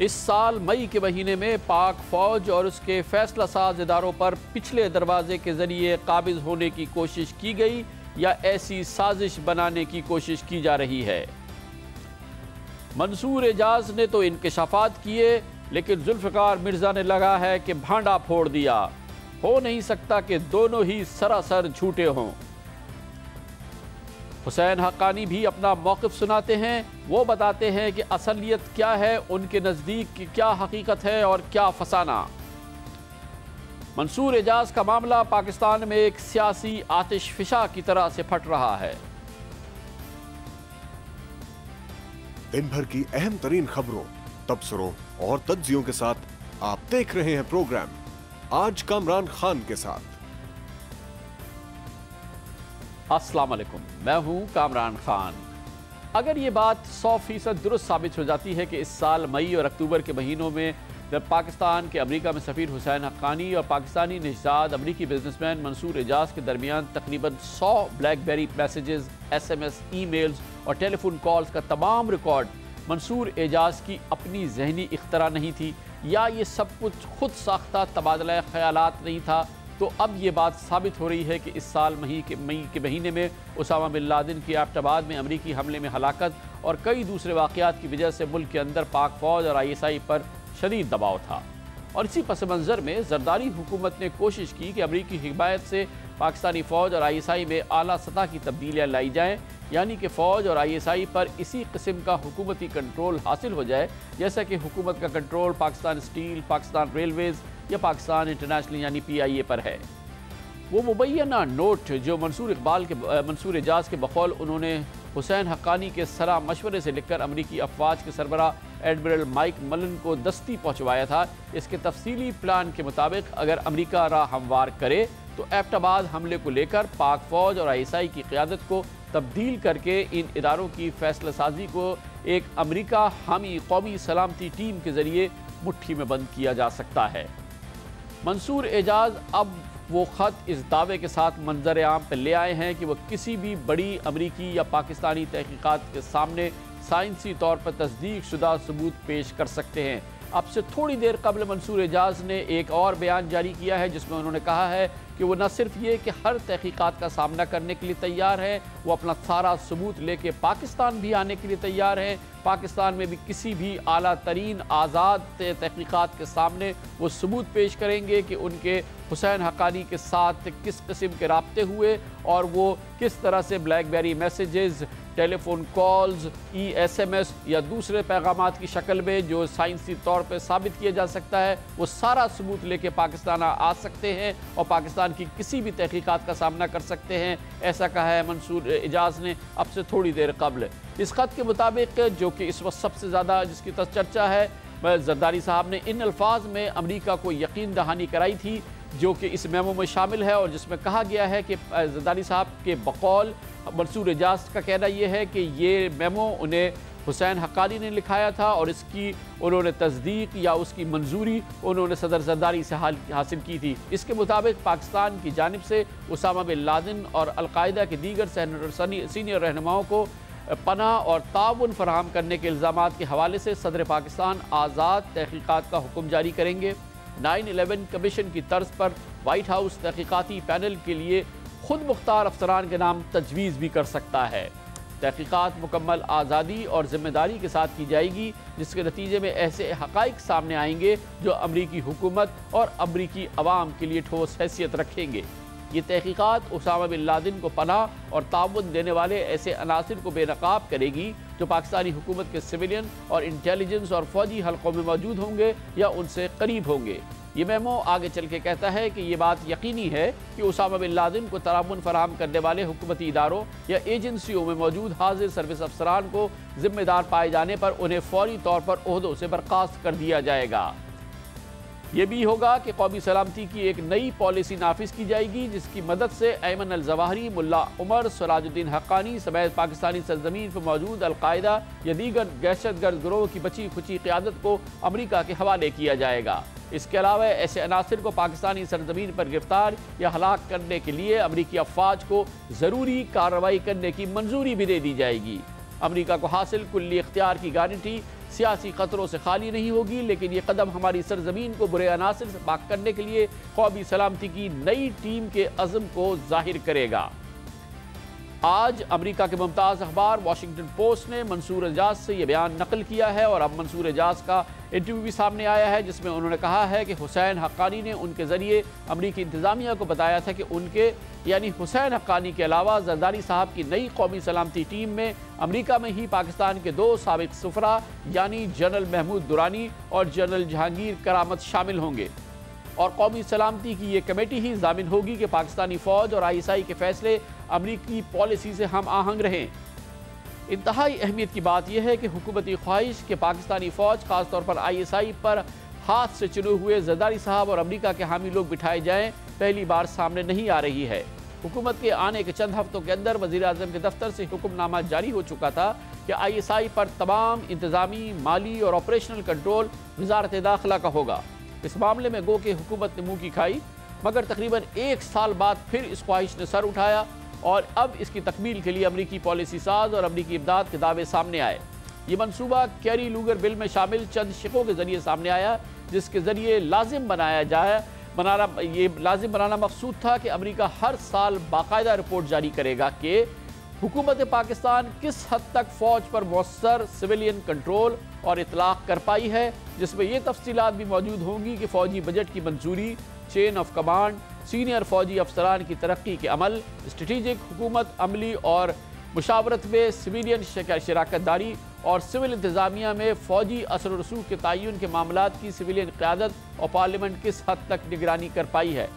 इस साल मई के महीने में पाक फौज और उसके फैसला साज इदारों पर पिछले दरवाजे के जरिए काबिज होने की कोशिश की गई या ऐसी साजिश बनाने की कोशिश की जा रही है। मंसूर एजाज ने तो इंकशाफात किए, लेकिन जुल्फ़िकार मिर्ज़ा ने लगा है कि भांडा फोड़ दिया। हो नहीं सकता कि दोनों ही सरासर झूठे हों। हुसैन हक्कानी भी अपना मौक़िफ़ सुनाते हैं। वो बताते हैं कि असलियत क्या है, उनके नज़दीक की क्या हकीकत है और क्या फसाना। मंसूर एजाज का मामला पाकिस्तान में एक सियासी आतिशफिशा की तरह से फट रहा है। दिन भर की अहम तरीन खबरों, तबसरों और तज्जियों के साथ आप देख रहे हैं प्रोग्राम आज कामरान खान के साथ। अस्सलाम वालेकुम, मैं हूं कामरान खान। अगर ये बात 100% दुरुस्त साबित हो जाती है कि इस साल मई और अक्टूबर के महीनों में जब पाकिस्तान के अमेरिका में सफ़ीर हुसैन हक्कानी और पाकिस्तानी निजाद अमरीकी बिजनेसमैन मंसूर एजाज के दरमियान तकरीबन 100 ब्लैकबेरी मैसेजेस, SMS, ईमेल्स और टेलीफोन कॉल्स का तमाम रिकॉर्ड मंसूर एजाज की अपनी जहनी इख्तरा नहीं थी या ये सब कुछ खुद साख्ता तबादला ख्यालात नहीं था, तो अब ये बात साबित हो रही है कि इस साल मई के महीने में उसामा बिन लादेन की एबटाबाद में अमरीकी हमले में हलाकत और कई दूसरे वाक़यात की वजह से मुल्क के अंदर पाक फ़ौज और ISI पर शदीद दबाव था। और इसी पस मंज़र में जरदारी हुकूमत ने कोशिश की कि अमरीकी हिमायत से पाकिस्तानी फ़ौज और ISI में आला सतह की तब्दीलियाँ लाई जाएँ, यानी कि फ़ौज और ISI पर इसी किस्म का हुकूमती कंट्रोल हासिल हो जाए जैसा कि हुकूमत का control Pakistan steel, Pakistan Railways या पाकिस्तान इंटरनेशनल यानी PIA पर है। वो मुबैना नोट जो मंसूर एजाज के बकौल उन्होंने हुसैन हक्कानी के सलाह मशवरे से लिखकर अमरीकी अफवाज के सरबरा एडमिरल माइक मलन को दस्ती पहुँचवाया था, इसके तफसीली प्लान के मुताबिक अगर अमरीका राह हमवार करे तो एबटाबाद हमले को लेकर पाक फ़ौज और ISI की क़यादत को तब्दील करके इन इदारों की फैसला साजी को एक अमरीका हामी कौमी सलामती टीम के ज़रिए मुट्ठी में बंद किया जा सकता है। मंसूर एजाज अब वो ख़त इस दावे के साथ मंजर आम पर ले आए हैं कि वह किसी भी बड़ी अमरीकी या पाकिस्तानी तहकीकात के सामने साइंसी तौर पर तस्दीक शुदा सबूत पेश कर सकते हैं। अब से थोड़ी देर कबल मंसूर एजाज ने एक और बयान जारी किया है जिसमें उन्होंने कहा है कि वो न सिर्फ ये कि हर तहकीकात का सामना करने के लिए तैयार है, वो अपना सारा सबूत लेके पाकिस्तान भी आने के लिए तैयार हैं। पाकिस्तान में भी किसी भी आला तरीन आज़ाद तहकीकात के सामने वो सबूत पेश करेंगे कि उनके हुसैन हक्कानी के साथ किस किस्म के राब्ते हुए और वो किस तरह से blackberry messages, telephone calls, SMS या दूसरे पैगामात की शक्ल में जो साइंसी तौर पर साबित किया जा सकता है, वो सारा सबूत लेके पाकिस्तान आ सकते हैं और पाकिस्तान की किसी भी तहकीकात का सामना कर सकते हैं। ऐसा कहा है मंसूर एजाज ने अब से थोड़ी देर कबल। इस खत के मुताबिक जो कि इस वक्त सबसे ज़्यादा जिसकी चर्चा है, जरदारी साहब ने इन अल्फाज में अमरीका को यकीन दहानी कराई थी जो कि इस मेमो में शामिल है और जिसमें कहा गया है कि जरदारी साहब के बकौल मंसूर एजाज का कहना यह है कि ये मेमो उन्हें हुसैन हक्कानी ने लिखाया था और इसकी उन्होंने तस्दीक या उसकी मंजूरी उन्होंने सदर जरदारी से हासिल की थी। इसके मुताबिक पाकिस्तान की जानिब से उसामा बिन लादेन और अलकायदा के दीगर सीनियर रहनुमाओं को पनाह और ताउन फराहम करने के इल्ज़ामात के हवाले से सदर पाकिस्तान आज़ाद तहकीकात का हुक्म जारी करेंगे। 9/11 कमीशन की तर्ज पर वाइट हाउस तहकीकाती पैनल के लिए खुद मुख्तार अफसरान के नाम तजवीज़ भी कर सकता है। तहकीकात मुकम्मल आज़ादी और ज़िम्मेदारी के साथ की जाएगी, जिसके नतीजे में ऐसे हक़ाइक़ सामने आएंगे जो अमरीकी हुकूमत और अमरीकी अवाम के लिए ठोस हैसियत रखेंगे। ये तहकीकात उसामा बिन लादेन को पनाह और ताउन देने वाले ऐसे अनासिर को बेनकाब करेगी जो पाकिस्तानी हुकूमत के सिविलियन और इंटेलिजेंस और फौजी हलकों में मौजूद होंगे या उनसे करीब होंगे। ये मेमो आगे चल के कहता है कि ये बात यकीनी है कि उसामा बिन लादेन को तरामुन फराहम करने वाले हुकूमती इदारों या एजेंसियों में मौजूद हाजिर सर्विस अफसरान को जिम्मेदार पाए जाने पर उन्हें फौरी तौर पर ओहदों से बर्खास्त कर दिया जाएगा। ये भी होगा कि कौमी सलामती की एक नई पॉलिसी नाफिज की जाएगी जिसकी मदद से अयमन अल जवाहरी, मुल्ला उमर, सराजुद्दीन हक्कानी समेत पाकिस्तानी सरजमीन पर मौजूद अलकायदा या दीगर दहशतगर्द गिरोह की बची खुची क़यादत को अमरीका के हवाले किया जाएगा। इसके अलावा ऐसे अनासिर को पाकिस्तानी सरजमीन पर गिरफ्तार या हलाक करने के लिए अमरीकी अफवाज को ज़रूरी कार्रवाई करने की मंजूरी भी दे दी जाएगी। अमरीका को हासिल कुल्ली इख्तियार की गारंटी सियासी खतरों से खाली नहीं होगी, लेकिन ये कदम हमारी सरजमीन को बुरे अनासर से पाक करने के लिए कौमी सलामती की नई टीम के अज़्म को जाहिर करेगा। आज अमेरिका के मुमताज़ अखबार वाशिंगटन पोस्ट ने मंसूर एजाज से यह बयान नकल किया है और अब मंसूर एजाज का इंटरव्यू भी सामने आया है, जिसमें उन्होंने कहा है कि हुसैन हक्कानी ने उनके ज़रिए अमरीकी इंतज़ामिया को बताया था कि उनके यानी हुसैन हक्कानी के अलावा जरदारी साहब की नई कौमी सलामती टीम में अमरीका में ही पाकिस्तान के 2 साबिक़ सफरा यानी जनरल महमूद दुरानी और जनरल जहांगीर करामत शामिल होंगे और कौमी सलामती की ये कमेटी ही जामिन होगी कि पाकिस्तानी फ़ौज और ISI के फैसले अमरीकी पॉलिसी से हम आहंग रहें। इंतहाई अहमियत की बात यह है कि हुकूमती ख्वाहिश के पाकिस्तानी फ़ौज ख़ासतौर पर ISI पर हाथ से चुने हुए जरदारी साहब और अमरीका के हामी लोग बिठाए जाएँ पहली बार सामने नहीं आ रही है। हुकूमत के आने के चंद हफ्तों के अंदर वज़ीर आज़म के दफ्तर से हुक्मनामा जारी हो चुका था कि ISI पर तमाम इंतज़ामी, माली और ऑपरेशनल कंट्रोल वज़ारत दाखिला का होगा। इस मामले में गो के हुकूमत ने मुँह की खाई, मगर तकरीबन 1 साल बाद फिर इस ख्वाहिश ने सर उठाया और अब इसकी तकमील के लिए अमरीकी पॉलिसी साज और अमरीकी इमदाद के दावे सामने आए। ये मनसूबा कैरी लूगर बिल में शामिल चंद शिकों के जरिए सामने आया, जिसके जरिए लाजिम बनाना मकसूद था कि अमरीका हर साल बाकायदा रिपोर्ट जारी करेगा कि हुकूमत पाकिस्तान किस हद तक फ़ौज पर मौसर सिविलियन कंट्रोल और इतलाक़ कर पाई है, जिसमें ये तफसीलात भी मौजूद होंगी कि फ़ौजी बजट की मंजूरी, चेन ऑफ कमांड, सीनियर फ़ौजी अफसरान की तरक्की के अमल, स्ट्रेटिजिक हुकूमत अमली और मुशावरत में सिविलियन शराकत दारी और सिविल इंतज़ामिया में फ़ौजी असर रसूख के तयन के मामलात की सिविलियन क़यादत और पार्लियामेंट किस हद तक निगरानी कर पाई है।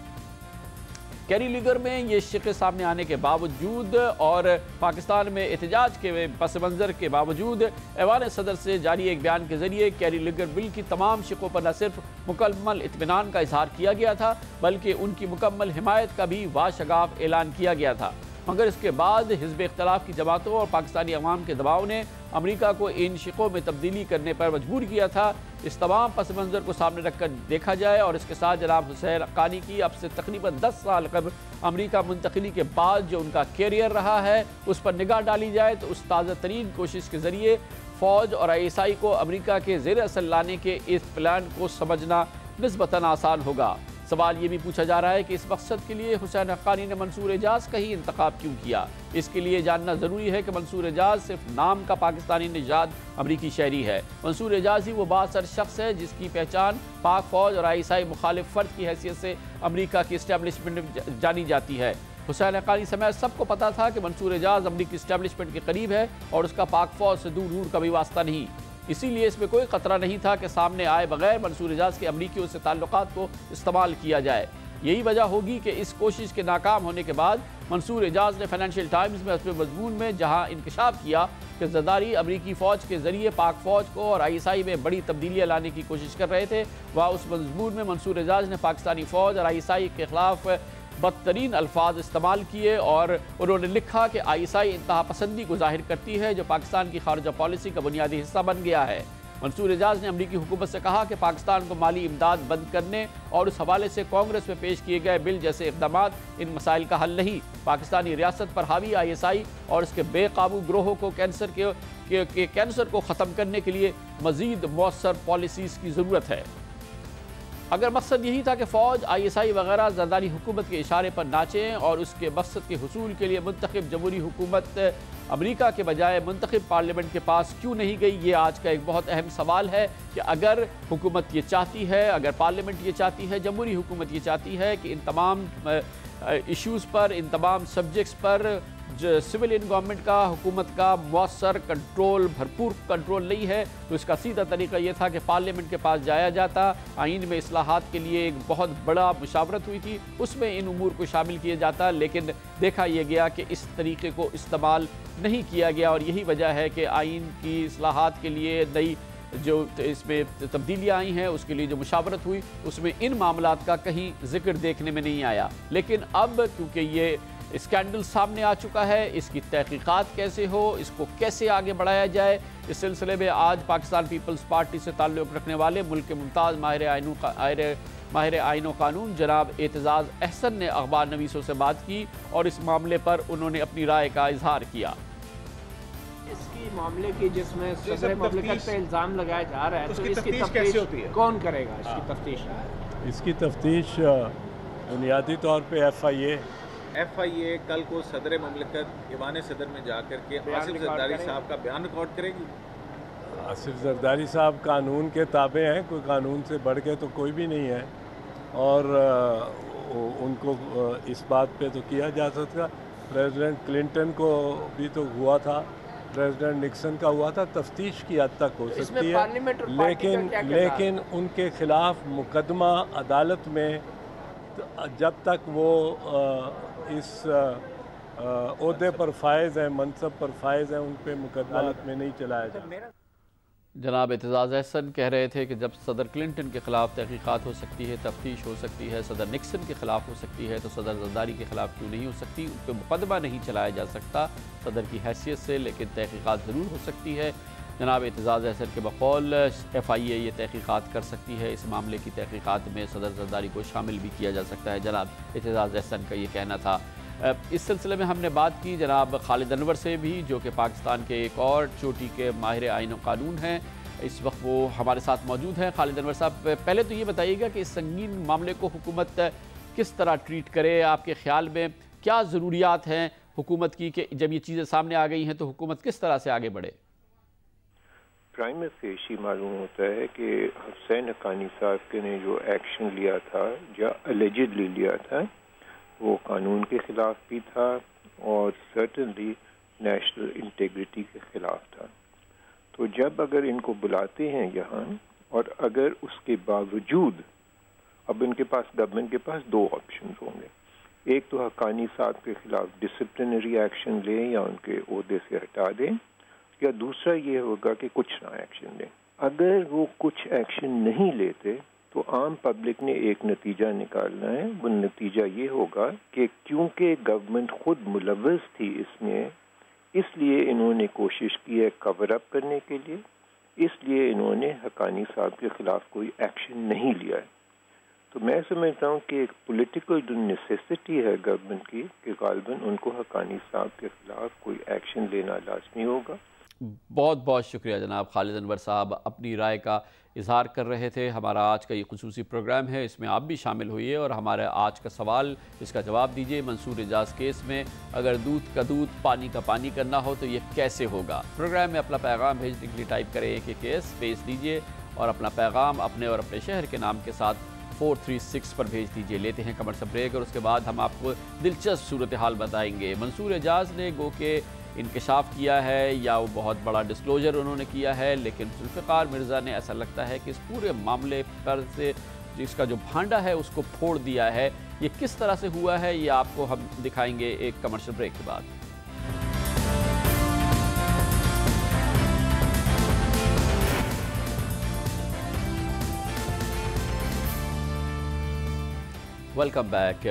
कैरी लीगर में ये शिक़े सामने आने के बावजूद और पाकिस्तान में एहतजाज के पस मंज़र के बावजूद ऐवान सदर से जारी एक बयान के ज़रिए कैरी लीगर बिल की तमाम शिकों पर न सिर्फ मुकम्मल इत्मीनान का इजहार किया गया था, बल्कि उनकी मुकम्मल हिमायत का भी वाशगाफ ऐलान किया गया था। मगर इसके बाद हिज़्ब इख्तिलाफ की जमातों और पाकिस्तानी अवाम के दबाव ने अमरीका को इन शिकों में तब्दीली करने पर मजबूर किया था। इस तमाम पस मंज़र को सामने रखकर देखा जाए और इसके साथ जनाब हुसैन हक्कानी की अब से तकरीबन 10 साल कबल अमरीका मुंतकिली के बाद जो उनका कैरियर रहा है उस पर निगाह डाली जाए तो उस ताज़ा तरीन कोशिश के ज़रिए फ़ौज और ISI को अमरीका के ज़ेर असर लाने के इस प्लान को समझना निस्बतन आसान होगा। सवाल ये भी पूछा जा रहा है कि इस मकसद के लिए हुसैन हक्कानी ने मंसूर एजाज का ही इंतखाब क्यों किया। इसके लिए जानना ज़रूरी है कि मंसूर एजाज सिर्फ नाम का पाकिस्तानी निजात अमरीकी शहरी है। मंसूर एजाज ही वो बासर शख्स है जिसकी पहचान पाक फ़ौज और ISI मुखालिफ फ़र्द की हैसियत से अमरीका की इस्टेब्लिशमेंट में जानी जाती है। हुसैन हक्कानी समेत सबको पता था कि मंसूर एजाज अमरीकी इस्टेब्लिशमेंट के करीब है और उसका पाक फ़ौज से दूर दूर का भी वास्ता नहीं। इसीलिए इसमें कोई ख़तरा नहीं था कि सामने आए बगैर मंसूर एजाज के अमरीकियों से ताल्लुकात को इस्तेमाल किया जाए। यही वजह होगी कि इस कोशिश के नाकाम होने के बाद मंसूर एजाज ने फाइनेंशियल टाइम्स में अपने मजमून में जहां इंकशाफ किया कि ज़रदारी अमरीकी फ़ौज के ज़रिए पाक फ़ौज को और ISI में बड़ी तब्दीलियाँ लाने की कोशिश कर रहे थे, वह उस मजमून में मंसूर एजाज ने पाकिस्तानी फ़ौज और ISI के ख़िलाफ़ बदतरीन अल्फाज इस्तेमाल किए और उन्होंने लिखा कि ISI इंतहा पसंदी को जाहिर करती है जो पाकिस्तान की खारजा पॉलिसी का बुनियादी हिस्सा बन गया है। मंसूर एजाज ने अमरीकी हुकूमत से कहा कि पाकिस्तान को माली इमदाद बंद करने और उस हवाले से कांग्रेस में पेश किए गए बिल जैसे इक़दाम इन मसाइल का हल नहीं। पाकिस्तानी रियासत पर हावी ISI और इसके बेकाबू ग्रोहों को कैंसर को ख़त्म करने के लिए मज़ीद मौसर पॉलिसीज़ की ज़रूरत है। अगर मकसद यही था कि फ़ौज ISI वगैरह ज़रदारी हुकूमत के इशारे पर नाचें और उसके मकसद के हुसूल के लिए मुंतखब जमहूरी हुकूमत अमरीका के बजाय मुंतखब पार्लियामेंट के पास क्यों नहीं गई, ये आज का एक बहुत अहम सवाल है कि अगर हुकूमत ये चाहती है, अगर पार्लियामेंट ये चाहती है, जमहूरी हुकूमत ये चाहती है कि इन तमाम इश्यूज़ पर, इन तमाम सब्जेक्ट्स पर जो सिविलियन गवर्नमेंट का, हुकूमत का मौसर कंट्रोल, भरपूर कंट्रोल नहीं है, तो इसका सीधा तरीका ये था कि पार्लियामेंट के पास जाया जाता। आइन में इस्लाहात के लिए एक बहुत बड़ा मुशावरत हुई थी, उसमें इन उमूर को शामिल किया जाता, लेकिन देखा यह गया कि इस तरीके को इस्तेमाल नहीं किया गया और यही वजह है कि आइन की इस्लाहात के लिए नई जो इसमें तब्दीलियाँ आई हैं उसके लिए जो मुशावरत हुई उसमें इन मामलात का कहीं जिक्र देखने में नहीं आया। लेकिन अब क्योंकि ये स्कैंडल सामने आ चुका है, इसकी तहकीकात कैसे हो, इसको कैसे आगे बढ़ाया जाए, इस सिलसिले में आज पाकिस्तान पीपल्स पार्टी से ताल्लुक़ रखने वाले मुल्क के मुमताज़ माहिर आइन व कानून जनाब एतजाज़ अहसन ने अखबार नवीसों से बात की और इस मामले पर उन्होंने अपनी राय का इजहार किया। इसकी मामले की जिसमें सदर ममलिकत पे इल्ज़ाम लगाया जा रहा है, तो इसकी तफ्तीश तफ्तीश कैसे होती है? कौन करेगा इसकी तफ्तीश? इसकी तफ्तीश बुनियादी तौर पे FIA कल को सदर ममलिकत ईवान सदर में जा कर के आसिफ जरदारी साहब का बयान रिकॉर्ड करेगी। आसिफ जरदारी साहब कानून के ताबे हैं, कोई कानून से बढ़ के तो कोई भी नहीं है, और उनको इस बात पे तो किया जा सकता। प्रेसिडेंट क्लिंटन को भी तो हुआ था, प्रेसिडेंट निक्सन का हुआ था, तफ्तीश की हद तक हो सकती है, लेकिन उनके खिलाफ मुकदमा अदालत में जब तक वो इस ओहदे पर फायज हैं, मनसब पर फायज हैं, उन पर मुकदमा अदालत में नहीं चलाया जाता। जनाब एतजाज़ अहसन कह रहे थे कि जब सदर क्लिंटन के ख़िलाफ़ तहकीक़ात हो सकती है, तफ्तीश हो सकती है, सदर निक्सन के ख़िलाफ़ हो सकती है, तो सदर जरदारी के ख़िलाफ़ क्यों नहीं हो सकती? उन पर मुकदमा नहीं चलाया जा सकता सदर की हैसियत से, लेकिन तहकीक़ात ज़रूर हो सकती है। जनाब एतजाज़ अहसन के बकौल FIA ये तहकीक़ात कर सकती है, इस मामले की तहकीक़ात में सदर जरदारी को शामिल भी किया जा सकता है। जनाब एतजाज़ अहसन का ये कहना था। इस सिलसिले में हमने बात की जनाब खालिद अनवर से भी, जो कि पाकिस्तान के एक और चोटी के माहिर आईन व कानून हैं। इस वक्त वो हमारे साथ मौजूद हैं। खालिद अनवर साहब, पहले तो ये बताइएगा कि इस संगीन मामले को हुकूमत किस तरह ट्रीट करे? आपके ख्याल में क्या ज़रूरियात हैं हुकूमत की कि जब ये चीज़ें सामने आ गई हैं तो हुकूमत किस तरह से आगे बढ़े? प्राइम फेशी मालूम होता है कि हुसैन हक्कानी साहब के ने जो एक्शन लिया था, या अलेजिडली लिया था, वो कानून के ख़िलाफ़ भी था और सर्टनली नेशनल इंटीग्रिटी के ख़िलाफ़ था। तो जब अगर इनको बुलाते हैं यहाँ, और अगर उसके बावजूद, अब इनके पास, गवर्नमेंट के पास दो ऑप्शन होंगे, एक तो हक्कानी साहब के ख़िलाफ़ डिसिप्लिनरी एक्शन लें या उनके ओहदे से हटा दें, या दूसरा ये होगा कि कुछ ना एक्शन लें। अगर वो कुछ एक्शन नहीं लेते तो आम पब्लिक ने एक नतीजा निकालना है। वो नतीजा ये होगा कि क्योंकि गवर्नमेंट खुद मुलव्वस थी इसमें, इसलिए इन्होंने कोशिश की है कवर अप करने के लिए, इसलिए इन्होंने हक्कानी साहब के ख़िलाफ़ कोई एक्शन नहीं लिया है। तो मैं समझता हूँ कि एक पॉलिटिकल जो नेसेसिटी है गवर्नमेंट की कि गालिबन उनको हक्कानी साहब के ख़िलाफ़ कोई एक्शन लेना लाजमी होगा। बहुत बहुत शुक्रिया जनाब खालिद अनवर साहब, अपनी राय का इजहार कर रहे थे। हमारा आज का ये खुसूसी प्रोग्राम है, इसमें आप भी शामिल होइए और हमारे आज का सवाल, इसका जवाब दीजिए। मंसूर एजाज केस में अगर दूध का दूध पानी का पानी करना हो तो ये कैसे होगा? प्रोग्राम में अपना पैगाम भेजने के लिए टाइप करें कि केस स्पेस दीजिए और अपना पैगाम अपने और अपने शहर के नाम के साथ 436 पर भेज दीजिए। लेते हैं कमर्शियल ब्रेक और उसके बाद हम आपको दिलचस्प सूरत हाल बताएंगे। मंसूर एजाज ने गो के इंकशाफ किया है या वो बहुत बड़ा डिस्क्लोजर उन्होंने किया है, लेकिन जुल्फ़िकार मिर्ज़ा ने ऐसा लगता है कि इस पूरे मामले पर से जिसका जो भांडा है उसको फोड़ दिया है। ये किस तरह से हुआ है ये आपको हम दिखाएंगे एक कमर्शियल ब्रेक के बाद। Welcome back.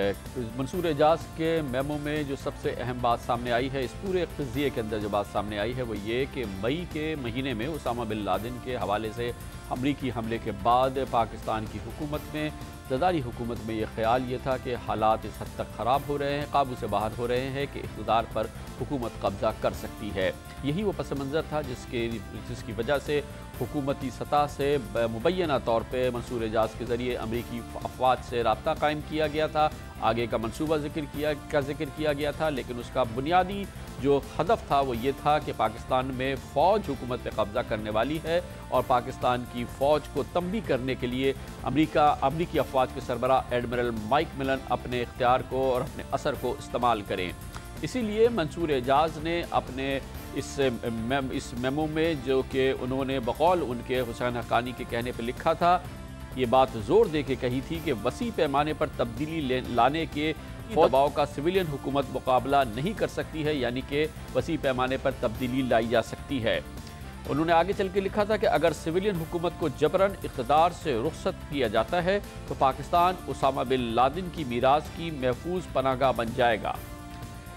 मंसूर एजाज के मेमो में जो सबसे अहम बात सामने आई है, इस पूरे क़ज़िये के अंदर जो बात सामने आई है वो ये कि मई के महीने में उसामा बिन लादेन के हवाले से अमरीकी हमले के बाद पाकिस्तान की हुकूमत में, ज़रदारी हुकूमत में ये ख्याल ये था कि हालात इस हद तक ख़राब हो रहे हैं, काबू से बाहर हो रहे हैं कि इक़्तिदार पर हुकूमत कब्ज़ा कर सकती है। यही वो पस मंज़र था जिसकी वजह से हुकूमती सतह से मुबैना तौर पर मंसूर एजाज के ज़रिए अमरीकी अफवाज से रब्ता कायम किया गया था। आगे का मनसूबा जिक्र किया गया था, लेकिन उसका बुनियादी जो हदफ था वो ये था कि पाकिस्तान में फ़ौज हुकूमत पे कब्ज़ा करने वाली है और पाकिस्तान की फ़ौज को तंबी करने के लिए अमरीकी अफवाज के सरबराह एडमिरल माइक मिलन अपने इख्तियार को और अपने असर को इस्तेमाल करें। इसीलिए मंसूर एजाज ने अपने इस मेमो में, जो कि उन्होंने बकौल उनके हुसैन हक्कानी के कहने पर लिखा था, ये बात ज़ोर दे के कही थी कि वसी पैमाने पर तब्दीली लाने के दबाव का सिविलियन हुकूमत मुकाबला नहीं कर सकती है, यानी कि वसी पैमाने पर तब्दीली लाई जा सकती है। उन्होंने आगे चल के लिखा था कि अगर सिविलियन हुकूमत को जबरन इक़्तिदार से रुखसत किया जाता है तो पाकिस्तान उसामा बिन लादेन की मीरास की महफूज पनाहगाह बन जाएगा।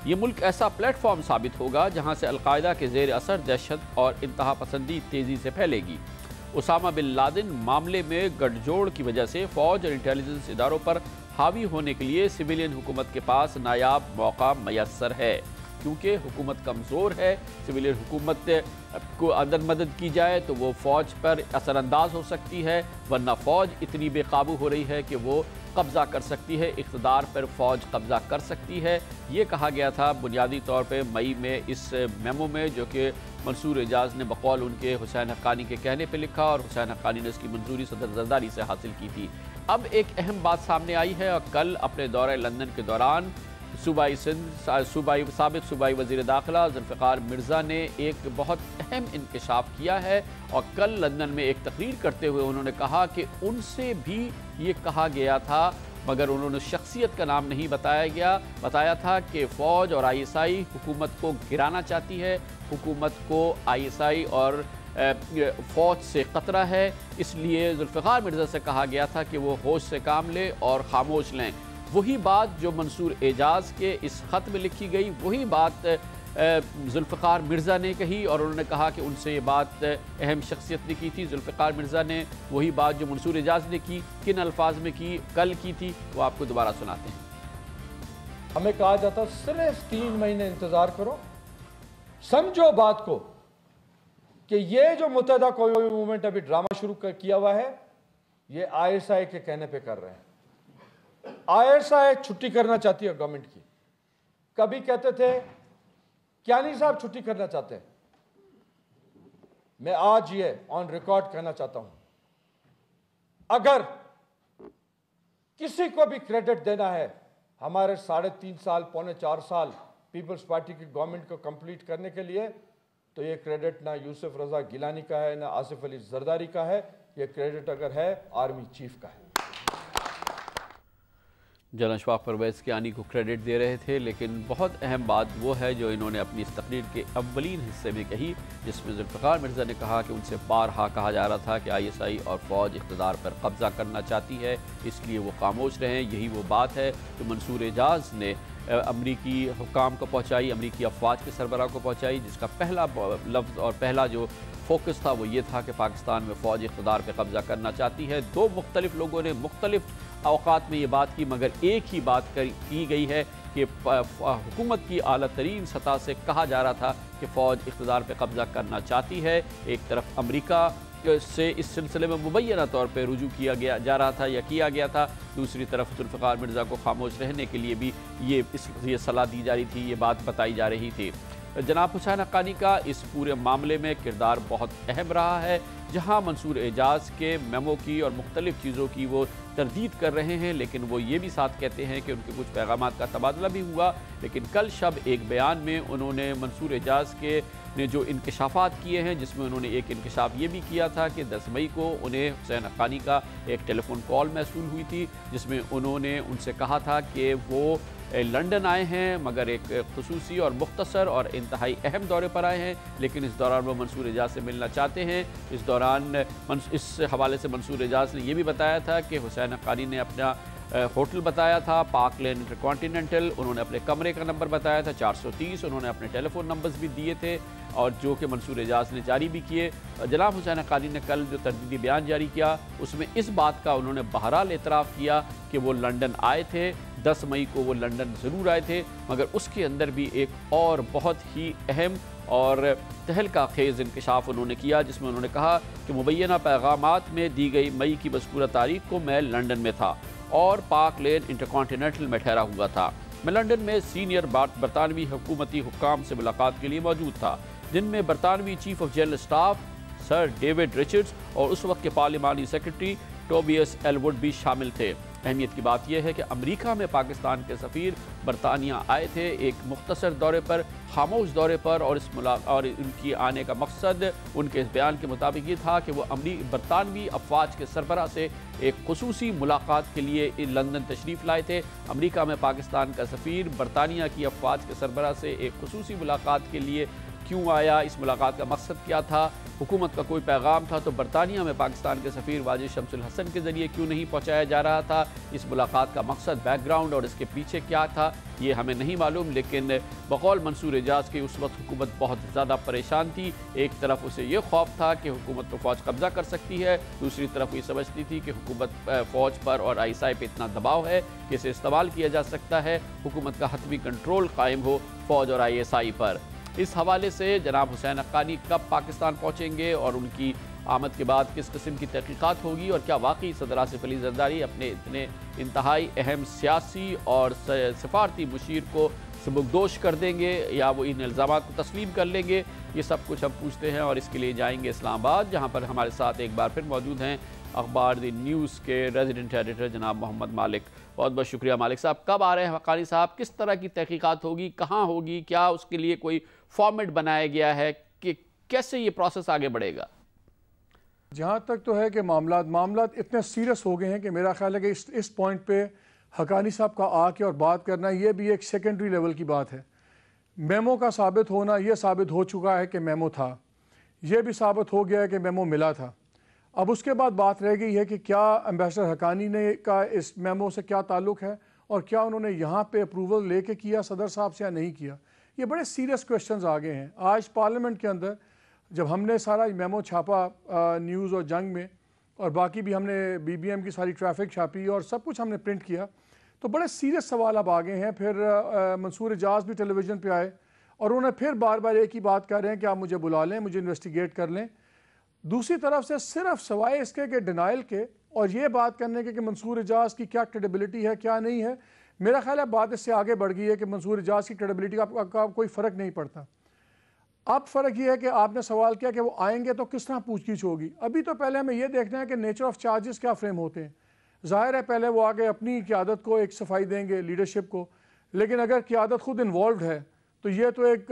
ये मुल्क ऐसा प्लेटफॉर्म साबित होगा जहाँ से अलकायदा के ज़ेर असर दहशत और इंतहा पसंदी तेज़ी से फैलेगी। उसामा बिन लादेन मामले में गठजोड़ की वजह से फ़ौज और इंटेलिजेंस इदारों पर हावी होने के लिए सिविलियन हुकूमत के पास नायाब मौका मैसर है। क्योंकि हुकूमत कमज़ोर है, सिविलियन हुकूमत को अंदर मदद की जाए तो वो फ़ौज पर असरअंदाज हो सकती है, वरना फ़ौज इतनी बेकाबू हो रही है कि वो कब्ज़ा कर सकती है, इक़्तिदार पर फ़ौज कब्ज़ा कर सकती है। ये कहा गया था बुनियादी तौर पे मई में इस मेमो में, जो कि मंसूर एजाज़ ने बकौल उनके हुसैन हक्कानी के कहने पे लिखा और हुसैन हक्कानी ने इसकी मंजूरी सदर जरदारी से हासिल की थी। अब एक अहम बात सामने आई है और कल अपने दौरे लंदन के दौरान साबिक़ सूबाई वज़ीर दाखिला ज़ुल्फ़िकार मिर्ज़ा ने एक बहुत अहम इंकशाफ किया है और कल लंदन में एक तकरीर करते हुए उन्होंने कहा कि उनसे भी ये कहा गया था, मगर उन्होंने शख्सियत का नाम नहीं बताया था कि फ़ौज और ISI हुकूमत को गिराना चाहती है, हुकूमत को ISI और फ़ौज से ख़तरा है, इसलिए ज़ुल्फ़िकार मिर्ज़ा से कहा गया था कि वो होश से काम ले और ख़ामोश लें। वही बात जो मंसूर एजाज़ के इस ख़त में लिखी गई, वही बात ज़ुल्फ़िकार मिर्ज़ा ने कही और उन्होंने कहा कि उनसे ये बात अहम शख्सियत ने की थी। ज़ुल्फ़िकार मिर्ज़ा ने वही बात जो मंसूर एजाज़ ने की, किन अल्फाज में की, कल की थी, वो आपको दोबारा सुनाते हैं। हमें कहा जाता सिर्फ 3 महीने इंतज़ार करो, समझो बात को कि ये जो मुत्तहदा कौमी मूवमेंट अभी ड्रामा शुरू किया हुआ है, ये ISI के कहने पे कर रहे हैं। ISI छुट्टी करना चाहती है गवर्नमेंट की। कभी कहते थे कियानी साहब छुट्टी करना चाहते हैं, मैं आज ये ऑन रिकॉर्ड कहना चाहता हूं, अगर किसी को भी क्रेडिट देना है हमारे 3.5 साल, पौने 4 साल पीपल्स पार्टी की गवर्नमेंट को कंप्लीट करने के लिए, तो ये क्रेडिट ना यूसुफ रजा गिलानी का है, ना आसिफ अली जरदारी का है, ये क्रेडिट अगर है आर्मी चीफ का है। जनरल अशफाक परवेज़ कियानी को क्रेडिट दे रहे थे, लेकिन बहुत अहम बात वो है जो इन्होंने अपनी इस तकरीर के अव्वलीन हिस्से में कही, जिसमें ज़ुल्फ़िकार मिर्ज़ा ने कहा कि उनसे बारहा कहा जा रहा था कि ISI और फ़ौज इक़्तिदार पर कब्ज़ा करना चाहती है, इसलिए वो खामोश रहें। यही वो बात है जो मंसूर एजाज़ ने अमरीकी हुकाम को पहुँचाई, अमरीकी अफवाज के सरबराह को पहुँचाई, जिसका पहला लफ्ज़ और पहला जो फोकस था वो ये था कि पाकिस्तान में फ़ौज इक़्तिदार पर कब्ज़ा करना चाहती है। 2 मुख्तलिफ लोगों ने मुख्तलिफ औक़ात में ये बात की, मगर एक ही बात की गई है कि हुकूमत की आला तरीन सतह से कहा जा रहा था कि फ़ौज इक़्तिदार पर कब्ज़ा करना चाहती है। एक तरफ अमरीका से इस सिलसिले में मुबैना तौर पर रुजू किया गया था, दूसरी तरफ ज़ुल्फ़िकार मिर्ज़ा को खामोश रहने के लिए भी ये सलाह दी जा रही थी, ये बात बताई जा रही थी। जनाब हुसैन हक्कानी का इस पूरे मामले में किरदार बहुत अहम रहा है, जहां मंसूर एजाज़ के मेमो की और मुख्तलिफ़ चीज़ों की वो तरदीद कर रहे हैं, लेकिन वो ये भी साथ कहते हैं कि उनके कुछ पैगामात का तबादला भी हुआ। लेकिन कल शब एक बयान में उन्होंने मंसूर एजाज़ के ने जो इंकशाफात किए हैं, जिसमें उन्होंने एक इंकशाफ ये भी किया था कि 10 मई को उन्हें हुसैन हक्कानी का एक टेलीफोन कॉल मौसूल हुई थी, जिसमें उन्होंने उनसे कहा था कि वो लंदन आए हैं, मगर एक खुसूसी और मुख्तसर और इंतहाई अहम दौरे पर आए हैं, लेकिन इस दौरान वो मंसूर एजाज़ से मिलना चाहते हैं। इस दौरान इस हवाले से मंसूर एजाज़ ने यह भी बताया था कि हुसैन हक्कानी ने अपना होटल बताया था पार्क लेन इंटरकॉन्टिनेंटल, उन्होंने अपने कमरे का नंबर बताया था 430, उन्होंने अपने टेलीफोन नंबर्स भी दिए थे और जो कि मंसूर एजाज़ ने जारी भी किए। जनाब हुसैन हक्कानी ने कल जो तरदीदी बयान जारी किया, उसमें इस बात का उन्होंने बहरहाल एतराफ़ किया कि वो लंदन आए थे, 10 मई को वो लंदन ज़रूर आए थे, मगर उसके अंदर भी एक और बहुत ही अहम और तहलका खेज़ इंकशाफ उन्होंने किया, जिसमें उन्होंने कहा कि मुबैना पैगामात में दी गई मई की मज़कूरा तारीख को मैं लंदन में था और पार्क लेन इंटरकॉन्टिनेंटल में ठहरा हुआ था। मैं लंदन में सीनियर बरतानवी हुकूमती हुक्काम से मुलाकात के लिए मौजूद था, जिनमें बरतानवी chief of general staff sir David Richards और उस वक्त के पार्लिमानी सेक्रेटरी टोबियस एलवुड भी शामिल थे। अहमियत की बात यह है कि अमेरिका में पाकिस्तान के सफ़ीर बरतानिया आए थे एक मुख्तसर दौरे पर, खामोश दौरे पर, और उनकी आने का मकसद उनके इस बयान के मुताबिक ये था कि वो बरतानवी अफवाज के सरबराह से एक खुसूसी मुलाकात के लिए लंदन तशरीफ़ लाए थे। अमेरिका में पाकिस्तान का सफ़ीर बरतानिया की अफवाज के सरबराह से एक खुसूसी मुलाकात के लिए क्यों आया, इस मुलाकात का मकसद क्या था, हुकूमत का कोई पैगाम था तो बरतानिया में पाकिस्तान के सफ़ीर वाजिद शमसुल हसन के ज़रिए क्यों नहीं पहुँचाया जा रहा था, इस मुलाकात का मकसद, बैकग्राउंड और इसके पीछे क्या था, ये हमें नहीं मालूम। लेकिन बकौल मंसूर एजाज की उस वक्त हुकूमत बहुत ज़्यादा परेशान थी। एक तरफ उसे ये खौफ था कि हुकूमत तो फ़ौज कब्ज़ा कर सकती है, दूसरी तरफ ये समझती थी कि हुकूमत फ़ौज पर और ISI पे इतना दबाव है कि इसे इस्तेमाल किया जा सकता है, हुकूमत का हतमी कंट्रोल कायम हो फ़ौज और ISI पर। इस हवाले से जनाब हुसैन हक्कानी कब पाकिस्तान पहुँचेंगे और उनकी आमद के बाद किस किस्म की तहकीकात होगी, और क्या वाकई सदर आसिफ अली जरदारी अपने इतने इंतहाई अहम सियासी और सफारती मुशीर को सबकदोश कर देंगे या वो इन इल्ज़ामात को तस्लीम कर लेंगे, ये सब कुछ हम पूछते हैं। और इसके लिए जाएंगे इस्लामाबाद, जहाँ पर हमारे साथ एक बार फिर मौजूद हैं अखबार द न्यूज़ के रेजिडेंट एडिटर जनाब मोहम्मद मालिक। बहुत बहुत शुक्रिया मालिक साहब। कब आ रहे हैं हक्कानी साहब, किस तरह की तहकीकात होगी, कहाँ होगी, क्या उसके लिए कोई फॉर्मेट बनाया गया है कि कैसे ये प्रोसेस आगे बढ़ेगा? जहाँ तक तो है कि मामला इतने सीरियस हो गए हैं कि मेरा ख्याल है कि इस पॉइंट पे हक्कानी साहब का आके और बात करना ये भी एक सेकेंडरी लेवल की बात है। मेमो का साबित होना, ये साबित हो चुका है कि मेमो था, ये भी साबित हो गया है कि मेमो मिला था। अब उसके बाद बात रह गई है कि क्या एम्बेसडर हक्कानी ने का इस मेमो से क्या ताल्लुक़ है और क्या उन्होंने यहाँ पे अप्रूवल लेके किया सदर साहब से या नहीं किया। ये बड़े सीरियस क्वेश्चंस आ गए हैं। आज पार्लियामेंट के अंदर जब हमने सारा मेमो छापा न्यूज़ और जंग में, और बाकी भी हमने BBM की सारी ट्रैफिक छापी और सब कुछ हमने प्रिंट किया, तो बड़े सीरियस सवाल अब आ गए हैं। फिर मंसूर एजाज भी टेलीविज़न पे आए और उन्होंने फिर बार बार एक ही बात कर रहे हैं कि आप मुझे बुला लें, मुझे इन्वेस्टिगेट कर लें। दूसरी तरफ से सिर्फ सवाए इसके कि डिनाइल के और ये बात करने के कि मंसूर एजाज की क्या क्रेडिबिलिटी है क्या नहीं है, मेरा ख्याल है बात इससे आगे बढ़ गई है कि मंसूर एजाज की क्रेडिबिलिटी का कोई फ़र्क नहीं पड़ता। अब फ़र्क ये है कि आपने सवाल किया कि वो आएंगे तो किस तरह पूछगिछ होगी। अभी तो पहले हमें ये देखना है कि नेचर ऑफ चार्जेस क्या फ्रेम होते हैं। ज़ाहिर है पहले वो आगे अपनी क़यादत को एक सफाई देंगे, लीडरशिप को, लेकिन अगर क़यादत खुद इन्वॉल्व है तो ये तो एक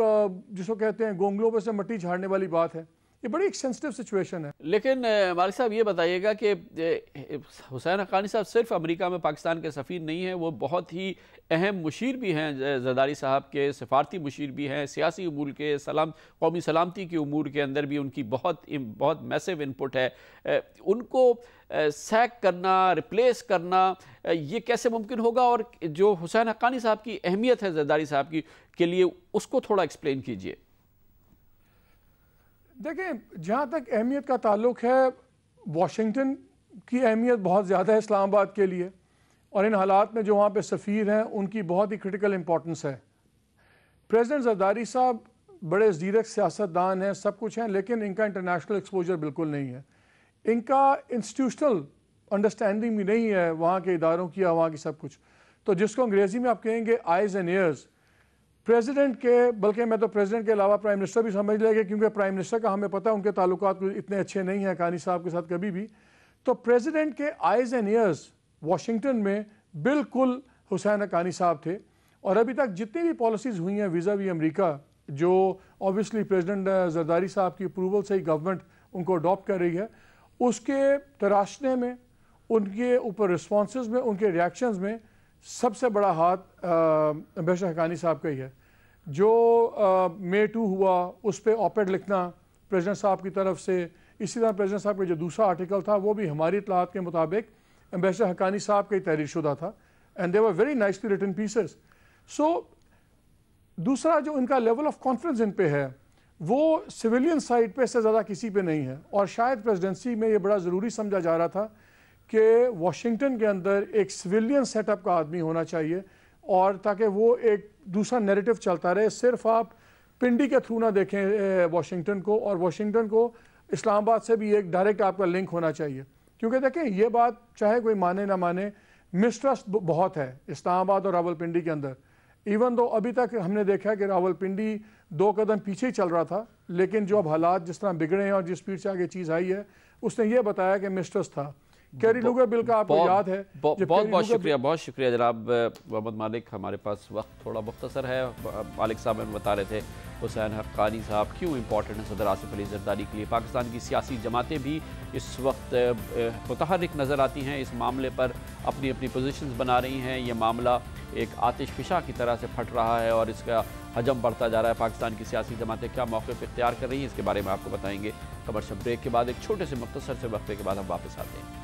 जिसको कहते हैं गोंगलों पर से मिट्टी झाड़ने वाली बात है। ये बड़ी एक सेंसिटिव सिचुएशन है। लेकिन मालिक साहब ये बताइएगा कि हुसैन हक्कानी साहब सिर्फ अमेरिका में पाकिस्तान के सफ़ीर नहीं हैं, वो बहुत ही अहम मुशीर भी हैं, जरदारी साहब के सिफारती मुशीर भी हैं, सियासी उमूर के कौमी सलामती के उमूर के अंदर भी उनकी बहुत मैसिव इनपुट है। उनको सैक करना, रिप्लेस करना, ये कैसे मुमकिन होगा? और जो हुसैन हक्कानी साहब की अहमियत है जरदारी साहब की के लिए, उसको थोड़ा एक्सप्लेन कीजिए। देखें, जहाँ तक अहमियत का ताल्लुक है, वाशिंगटन की अहमियत बहुत ज़्यादा है इस्लामाबाद के लिए, और इन हालात में जो वहाँ पे सफ़ीर हैं उनकी बहुत ही क्रिटिकल इंपॉर्टेंस है। प्रेसिडेंट जरदारी साहब बड़े ज़ीरक सियासतदान हैं, सब कुछ हैं, लेकिन इनका इंटरनेशनल एक्सपोजर बिल्कुल नहीं है। इनका इंस्टीट्यूशनल अंडरस्टैंडिंग भी नहीं है वहाँ के इदारों की या वहाँ की सब कुछ। तो जिसको अंग्रेज़ी में आप कहेंगे आइज़ एंड ईयर्स प्रेसिडेंट के, बल्कि मैं तो प्रेसिडेंट के अलावा प्राइम मिनिस्टर भी समझ लेंगे, क्योंकि प्राइम मिनिस्टर का हमें पता है उनके ताल्लुकात इतने अच्छे नहीं हैं हक्कानी साहब के साथ कभी भी। तो प्रेसिडेंट के आइज़ एंड ईयर्स वाशिंगटन में बिल्कुल हुसैन हक्कानी साहब थे। और अभी तक जितनी भी पॉलिसीज़ हुई हैं वीज़ा वी अमरीका, जो ऑब्वियसली प्रेसिडेंट जरदारी साहब की अप्रूवल से ही गवर्नमेंट उनको अडॉप्ट कर रही है, उसके तराशने में, उनके ऊपर रिस्पॉन्सेज में, उनके रिएक्शंस में सबसे बड़ा हाथ एम्बेसडर हक्कानी साहब का ही है। जो May 2 हुआ, उस पर ऑपेड लिखना प्रेसिडेंट साहब की तरफ से, इसी तरह प्रेसिडेंट साहब का जो दूसरा आर्टिकल था वो भी हमारी इत्तलात के मुताबिक एम्बेसडर हक्कानी साहब का ही तहरीर शुदा था, and they were very nicely written pieces. So दूसरा जो इनका लेवल ऑफ कॉन्फिडेंस इन पे है वो सिविलियन साइड पे से ज़्यादा किसी पे नहीं है। और शायद प्रेसिडेंसी में ये बड़ा ज़रूरी समझा जा रहा था कि वाशिंगटन के अंदर एक सिविलियन सेटअप का आदमी होना चाहिए, और ताकि वो एक दूसरा नैरेटिव चलता रहे। सिर्फ आप पिंडी के थ्रू ना देखें वाशिंगटन को, और वाशिंगटन को इस्लामाबाद से भी एक डायरेक्ट आपका लिंक होना चाहिए। क्योंकि देखें, ये बात चाहे कोई माने ना माने, मिसट्रस्ट बहुत है इस्लामाबाद और रावलपिंडी के अंदर। इवन दो अभी तक हमने देखा है कि रावलपिंडी 2 कदम पीछे ही चल रहा था, लेकिन जो अब हालात जिस तरह बिगड़े हैं और जिस स्पीड से आगे चीज़ आई है, उसने ये बताया कि मिसट्रस्ट था। कैरी लूगर बिल का आपको याद है। बहुत शुक्रिया जनाब मोहम्मद मालिक। हमारे पास वक्त थोड़ा मुख्तसर है। मालिक साहब हमें बता रहे थे हुसैन हक्कानी साहब क्यों इंपॉर्टेंट है सदर आसिफ अली जरदारी के लिए। पाकिस्तान की सियासी जमातें भी इस वक्त मुतहर्रिक नज़र आती हैं, इस मामले पर अपनी अपनी पोजीशंस बना रही हैं। ये मामला एक आतिश फिशा की तरह से फट रहा है और इसका हजम बढ़ता जा रहा है। पाकिस्तान की सियासी जमातें क्या मौक़िफ़ इख्तियार कर रही हैं, इसके बारे में आपको बताएंगे। कमर्शियल ब्रेक के बाद एक छोटे से मुख्तसर से वक्फे के बाद हम वापस आते हैं।